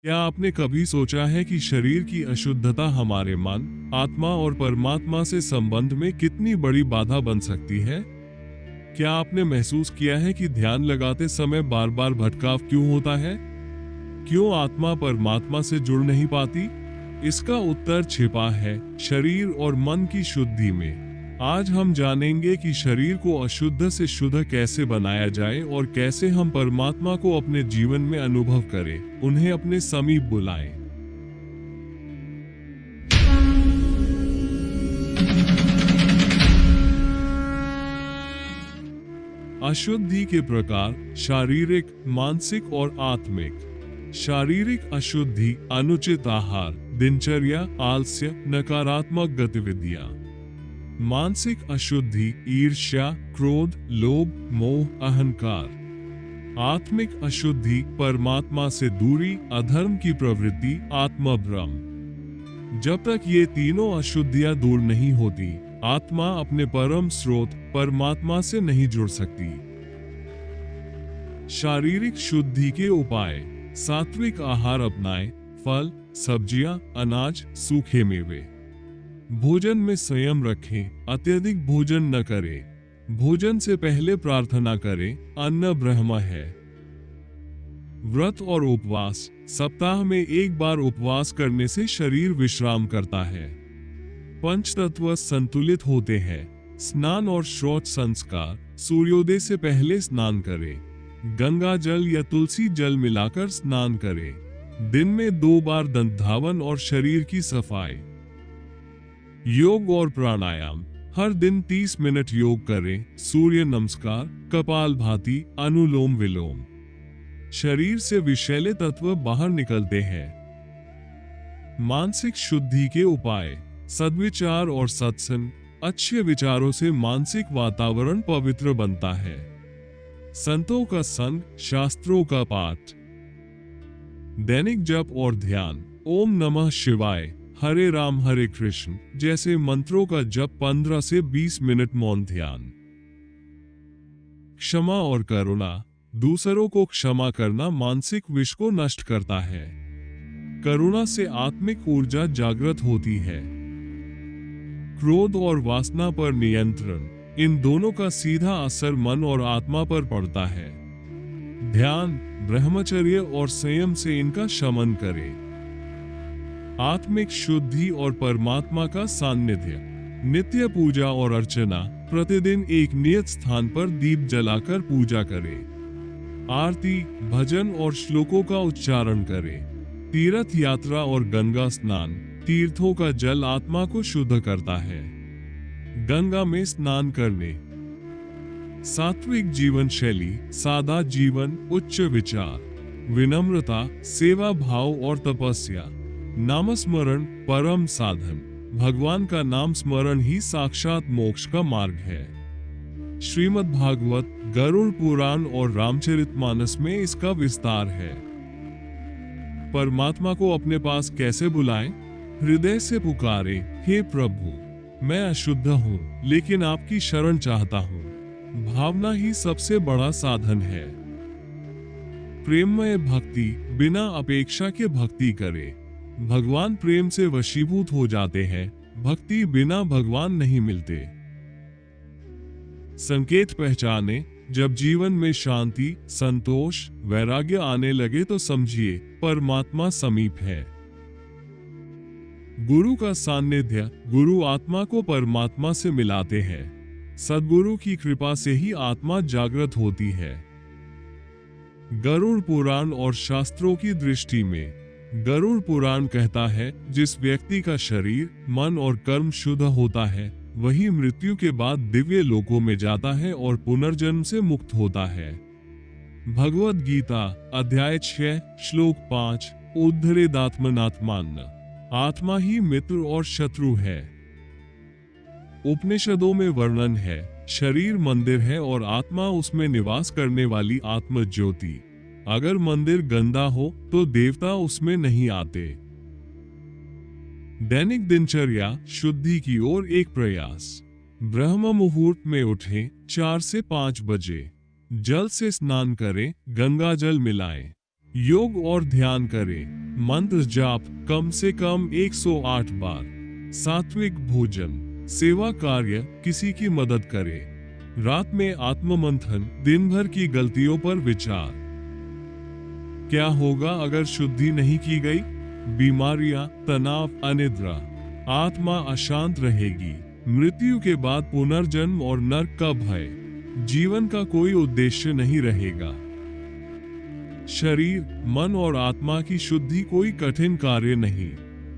क्या आपने कभी सोचा है कि शरीर की अशुद्धता हमारे मन, आत्मा और परमात्मा से संबंध में कितनी बड़ी बाधा बन सकती है? क्या आपने महसूस किया है कि ध्यान लगाते समय बार बार भटकाव क्यों होता है? क्यों आत्मा परमात्मा से जुड़ नहीं पाती? इसका उत्तर छिपा है शरीर और मन की शुद्धि में। आज हम जानेंगे कि शरीर को अशुद्ध से शुद्ध कैसे बनाया जाए और कैसे हम परमात्मा को अपने जीवन में अनुभव करें, उन्हें अपने समीप बुलाएं। अशुद्धि के प्रकार: शारीरिक, मानसिक और आत्मिक। शारीरिक अशुद्धि: अनुचित आहार, दिनचर्या, आलस्य, नकारात्मक गतिविधियां। मानसिक अशुद्धि: ईर्ष्या, क्रोध, लोभ, मोह, अहंकार। आत्मिक अशुद्धि: परमात्मा से दूरी, अधर्म की प्रवृत्ति, आत्मभ्रम। जब तक ये तीनों अशुद्धियां दूर नहीं होती, आत्मा अपने परम स्रोत परमात्मा से नहीं जुड़ सकती। शारीरिक शुद्धि के उपाय: सात्विक आहार अपनाएं, फल, सब्जियां, अनाज, सूखे मेवे। भोजन में संयम रखें, अत्यधिक भोजन न करें। भोजन से पहले प्रार्थना करें, अन्न ब्रह्म है। व्रत और उपवास: सप्ताह में एक बार उपवास करने से शरीर विश्राम करता है। पंचतत्व संतुलित होते हैं। स्नान और शौच संस्कार: सूर्योदय से पहले स्नान करें। गंगा जल या तुलसी जल मिलाकर स्नान करें। दिन में 2 बार दंतधावन और शरीर की सफाई। योग और प्राणायाम: हर दिन 30 मिनट योग करें। सूर्य नमस्कार, कपालभाति, अनुलोम विलोम। शरीर से विषैले तत्व बाहर निकलते हैं। मानसिक शुद्धि के उपाय: सद्विचार और सत्संग: अच्छे विचारों से मानसिक वातावरण पवित्र बनता है। संतों का संग, शास्त्रों का पाठ। दैनिक जप और ध्यान: ओम नमः शिवाय, हरे राम हरे कृष्ण जैसे मंत्रों का जप 15 से 20 मिनट मौन ध्यान। क्षमा और करुणा: दूसरों को क्षमा करना मानसिक विष को नष्ट करता है। करुणा से आत्मिक ऊर्जा जागृत होती है। क्रोध और वासना पर नियंत्रण: इन दोनों का सीधा असर मन और आत्मा पर पड़ता है। ध्यान, ब्रह्मचर्य और संयम से इनका शमन करें। आत्मिक शुद्धि और परमात्मा का सान्निध्य: नित्य पूजा और अर्चना: प्रतिदिन एक नियत स्थान पर दीप जलाकर पूजा करें। आरती, भजन और श्लोकों का उच्चारण करें। तीर्थ यात्रा और गंगा स्नान: तीर्थों का जल आत्मा को शुद्ध करता है। गंगा में स्नान करने। सात्विक जीवन शैली: सादा जीवन, उच्च विचार, विनम्रता, सेवा भाव और तपस्या। नामस्मरण परम साधन: भगवान का नाम स्मरण ही साक्षात मोक्ष का मार्ग है। श्रीमद् भागवत, गरुड़ पुराण और रामचरितमानस में इसका विस्तार है। परमात्मा को अपने पास कैसे बुलाएं? हृदय से पुकारे, हे प्रभु, मैं अशुद्ध हूँ, लेकिन आपकी शरण चाहता हूँ। भावना ही सबसे बड़ा साधन है। प्रेममय भक्ति: बिना अपेक्षा के भक्ति करे। भगवान प्रेम से वशीभूत हो जाते हैं, भक्ति बिना भगवान नहीं मिलते। संकेत पहचाने: जब जीवन में शांति, संतोष, वैराग्य आने लगे तो समझिए परमात्मा समीप है। गुरु का सान्निध्य: गुरु आत्मा को परमात्मा से मिलाते हैं। सद्गुरु की कृपा से ही आत्मा जागृत होती है। गरुड़ पुराण और शास्त्रों की दृष्टि में: गरुड़ पुराण कहता है, जिस व्यक्ति का शरीर, मन और कर्म शुद्ध होता है, वही मृत्यु के बाद दिव्य लोकों में जाता है और पुनर्जन्म से मुक्त होता है। भगवद गीता, अध्याय 6, श्लोक 5: उद्धरेदात्मनात्मान्न: आत्मा ही मित्र और शत्रु है। उपनिषदों में वर्णन है, शरीर मंदिर है और आत्मा उसमें निवास करने वाली आत्म ज्योति। अगर मंदिर गंदा हो तो देवता उसमें नहीं आते। दैनिक दिनचर्या शुद्धि की ओर एक प्रयास: ब्रह्म मुहूर्त में उठें, 4 से 5 बजे। जल से स्नान करें, गंगा जल मिलाएं। योग और ध्यान करें। मंत्र जाप कम से कम 108 बार। सात्विक भोजन, सेवा कार्य, किसी की मदद करें। रात में आत्ममंथन, दिन भर की गलतियों पर विचार। क्या होगा अगर शुद्धि नहीं की गई? बीमारियां, तनाव, अनिद्रा। आत्मा अशांत रहेगी। मृत्यु के बाद पुनर्जन्म और नरक का भय। जीवन का कोई उद्देश्य नहीं रहेगा। शरीर, मन और आत्मा की शुद्धि कोई कठिन कार्य नहीं।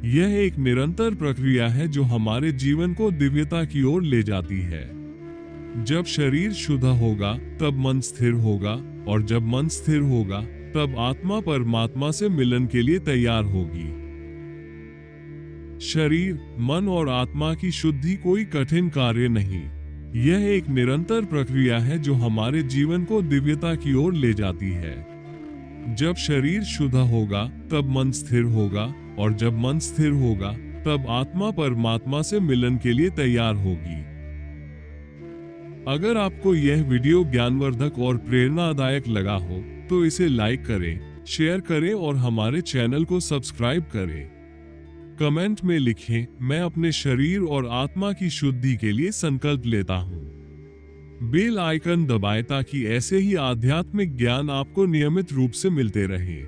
यह एक निरंतर प्रक्रिया है जो हमारे जीवन को दिव्यता की ओर ले जाती है। जब शरीर शुद्ध होगा तब मन स्थिर होगा, और जब मन स्थिर होगा तब आत्मा परमात्मा से मिलन के लिए तैयार होगी। शरीर, मन और आत्मा की शुद्धि कोई कठिन कार्य नहीं। यह एक निरंतर प्रक्रिया है जो हमारे जीवन को दिव्यता की ओर ले जाती है। जब शरीर शुद्ध होगा तब मन स्थिर होगा, और जब मन स्थिर होगा तब आत्मा परमात्मा से मिलन के लिए तैयार होगी। अगर आपको यह वीडियो ज्ञानवर्धक और प्रेरणादायक लगा हो तो इसे लाइक करें, शेयर करें और हमारे चैनल को सब्सक्राइब करें। कमेंट में लिखें, मैं अपने शरीर और आत्मा की शुद्धि के लिए संकल्प लेता हूँ। बेल आइकन दबाएं ताकि ऐसे ही आध्यात्मिक ज्ञान आपको नियमित रूप से मिलते रहें।